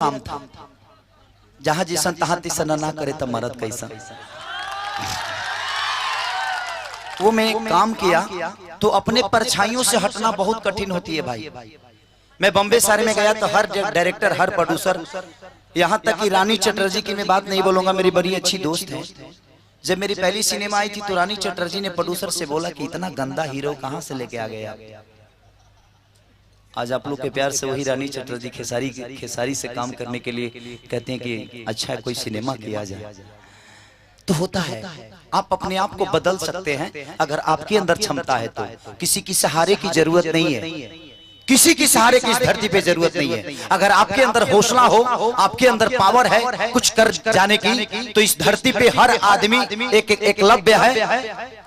काम था, जहां जिसन तहां तिसन ना करे तो मरद कैसा। वो मैं काम किया तो अपने परछाइयों से हटना बहुत कठिन होती है भाई। मैं बॉम्बे शहर में गया तो हर डायरेक्टर, हर प्रोड्यूसर, यहाँ तक कि रानी चटर्जी की मैं बात नहीं बोलूंगा, मेरी बड़ी अच्छी दोस्त है। जब मेरी पहली सिनेमा आई थी तो रानी चटर्जी ने प्रोड्यूसर से बोला कि इतना गंदा हीरो कहां से लेके आ गया। आज आप लोग के प्यार से वही रानी चटर्जी खेसारी से काम करने के लिए कहते हैं कि अच्छा है कोई सिनेमा किया जाए। तो होता है, आप अपने आप को बदल सकते हैं अगर आपके अंदर क्षमता है तो। किसी की सहारे की जरूरत नहीं है, किसी की सहारे की इस धरती पे जरूरत नहीं है। अगर आपके अंदर हौसला हो, आपके अंदर पावर है कुछ कर जाने की, तो इस धरती पे हर आदमी एक एकलव्य है।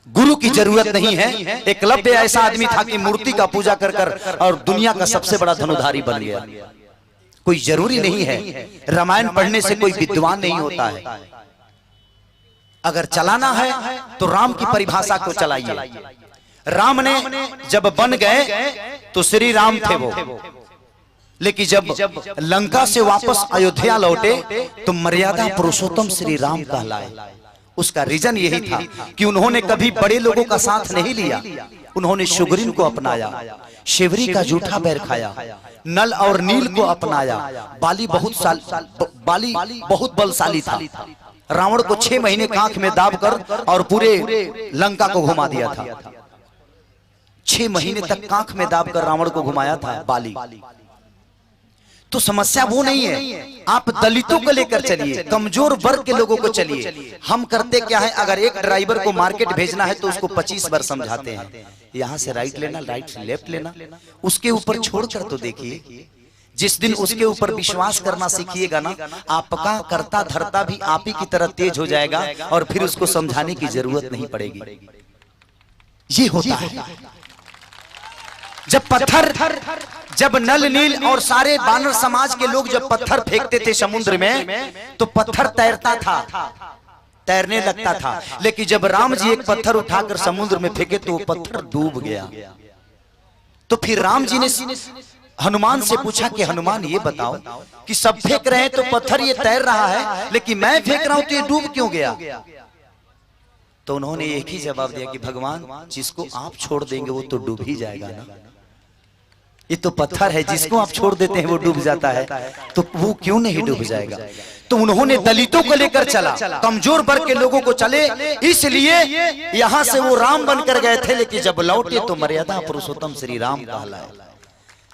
गुरु की जरूरत नहीं है। एकलव्य ऐसा आदमी था कि मूर्ति का पूजा कर कर और दुनिया का सबसे बड़ा धनुधारी बन गया। कोई जरूरी नहीं है रामायण पढ़ने से कोई विद्वान नहीं होता है। अगर चलाना है तो राम की परिभाषा को चलाइए। राम ने जब बन गए तो श्री राम थे वो, लेकिन जब लंका से वापस अयोध्या लौटे तो मर्यादा पुरुषोत्तम श्री राम कहलाए। उसका रीजन यही था कि उन्होंने कभी बड़े लोगों का साथ नहीं लिया, उन्होंने सुग्रीव को अपनाया, शिवरी का जूठा बैर खाया, नल और नील को अपनाया। बाली बहुत बलशाली था, रावण को 6 महीने कांख में दाबकर और पूरे लंका को घुमा दिया था। 6 महीने तक कांख में दाबकर रावण को घुमाया था बाली। तो समस्या वो नहीं है, आप दलितों को लेकर चलिए, कमजोर वर्ग के लोगों को चलिए। हम करते क्या है, अगर एक ड्राइवर को मार्केट भेजना है तो उसको 25 बार समझाते हैं, यहाँ से राइट लेना, राइट से लेफ्ट लेना। उसके ऊपर छोड़कर तो देखिए, जिस दिन उसके ऊपर विश्वास करना सीखिएगा ना, आपका करता धरता भी आप ही की तरह तेज हो जाएगा और फिर उसको समझाने की जरूरत नहीं पड़ेगी। ये होता है। जब नल नील और सारे बानर समाज के लोग जब पत्थर फेंकते थे समुद्र में तो पत्थर तैरता था, तैरने लगता था। लेकिन जब राम जी एक पत्थर उठाकर समुद्र में फेंके तो वो पत्थर डूब गया। तो फिर राम जी ने हनुमान से पूछा कि हनुमान ये बताओ कि सब फेंक रहे हैं तो पत्थर ये तैर रहा है, लेकिन मैं फेंक रहा हूं तो ये डूब क्यों गया। तो उन्होंने एक ही जवाब दिया कि भगवान, जिसको आप छोड़ देंगे वो तो डूब ही जाएगा ना। ये तो पत्थर है, जिसको आप छोड़ देते हैं वो डूब जाता है, तो वो क्यों नहीं डूब जाएगा। तो उन्होंने दलितों को लेकर चला, कमजोर वर्ग के लोगों को चले, इसलिए यहां से वो राम बनकर गए थे। लेकिन जब लौटे तो मर्यादा पुरुषोत्तम श्री राम कहलाए।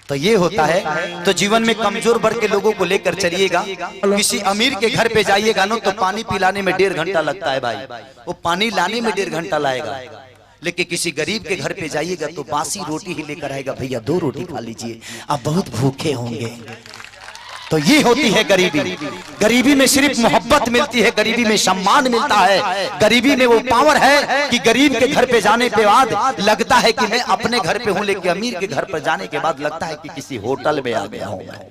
तो ये होता है। तो जीवन में कमजोर वर्ग के लोगों को लेकर चलिएगा। किसी अमीर के घर पे जाइएगा ना तो पानी पिलाने में 1.5 घंटा लगता है भाई, वो पानी लाने में 1.5 घंटा लाएगा। लेकिन किसी गरीब के घर पे जाइएगा तो बासी रोटी ही लेकर आएगा, भैया 2 रोटी खा लीजिए, आप बहुत भूखे होंगे। तो ये होती है गरीबी। गरीबी में सिर्फ मोहब्बत मिलती है, गरीबी में सम्मान मिलता है, गरीबी में वो पावर है कि गरीब के घर पे जाने के बाद लगता है कि मैं अपने घर पे हूं, लेकिन अमीर के घर पर जाने के बाद लगता है कि किसी होटल में आ गया हूं मैं।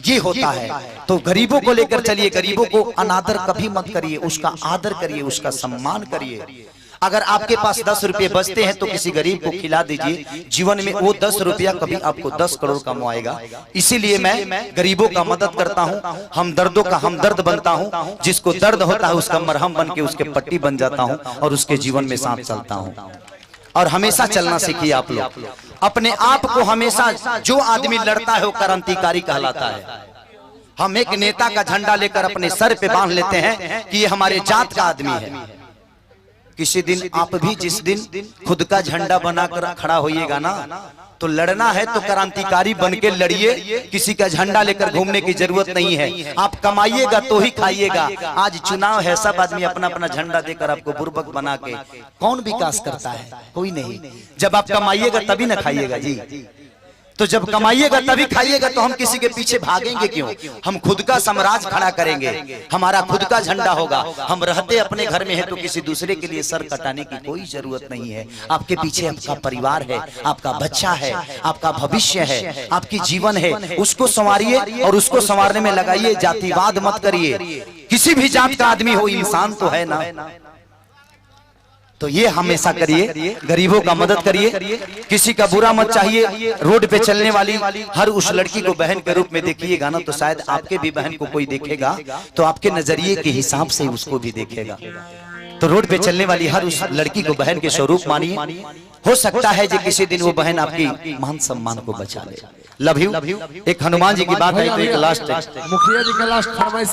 ये होता है। तो गरीबों को लेकर चलिए, गरीबों को अनादर कभी मत करिए, उसका आदर करिए, उसका सम्मान करिए। अगर आपके पास 10 रुपये बचते हैं तो किसी गरीब को खिला दीजिए, जीवन में वो 10 रुपया कभी आपको 10 करोड़ कमाएगा। इसीलिए मैं गरीबों का मदद करता हूं, हम दर्दों का हमदर्द बनता हूं, जिसको दर्द होता है उसका मरहम बन के उसके पट्टी बन जाता हूं और उसके जीवन में साथ चलता हूं। और हमेशा चलना सीखिए आप लोग अपने आप को। हमेशा जो आदमी लड़ता है वो क्रांतिकारी कहलाता है। हम एक नेता का झंडा लेकर अपने सर पे बांध लेते हैं कि ये हमारे जात का आदमी है। किसी दिन आप भी जिस दिन खुद का झंडा बनाकर खड़ा होइएगा ना, तो लड़ना है तो क्रांतिकारी बन के लड़िए, किसी का झंडा लेकर घूमने की जरूरत नहीं है। आप कमाइएगा तो ही खाइएगा। आज चुनाव है, सब आदमी अपना अपना झंडा देकर आपको बुर्बक बना के कौन विकास करता है, कोई नहीं। जब आप कमाइएगा तभी ना खाइएगा जी, तो जब कमाइएगा तभी खाइएगा। तो हम किसी के पीछे भागेंगे क्यों, हम खुद का साम्राज्य खड़ा करेंगे, हमारा खुद का झंडा होगा। हम रहते अपने घर में है तो किसी दूसरे के लिए सर कटाने की कोई जरूरत नहीं है। आपके पीछे आपका परिवार है, आपका बच्चा है, आपका भविष्य है, आपकी जीवन है, उसको संवारिए और उसको संवारने में लगाइए। जातिवाद मत करिए, किसी भी जात का आदमी हो, इंसान तो है ना। तो ये हमेशा करिए, गरीबों का मदद करिए, किसी का बुरा मत चाहिए। रोड पे चलने वाली हर उस लड़की को बहन के रूप में देखिएगा ना, तो शायद आपके भी बहन को कोई देखेगा तो आपके नजरिए के हिसाब से उसको भी देखेगा। तो रोड पे चलने वाली हर उस लड़की को बहन के स्वरूप मानिए। हो सकता है कि किसी दिन वो बहन आपकी मान सम्मान को बचा ले। Love you. एक हनुमान जी की बात है, तो एक लास्ट मुखिया जी का लास्ट फरमाइश।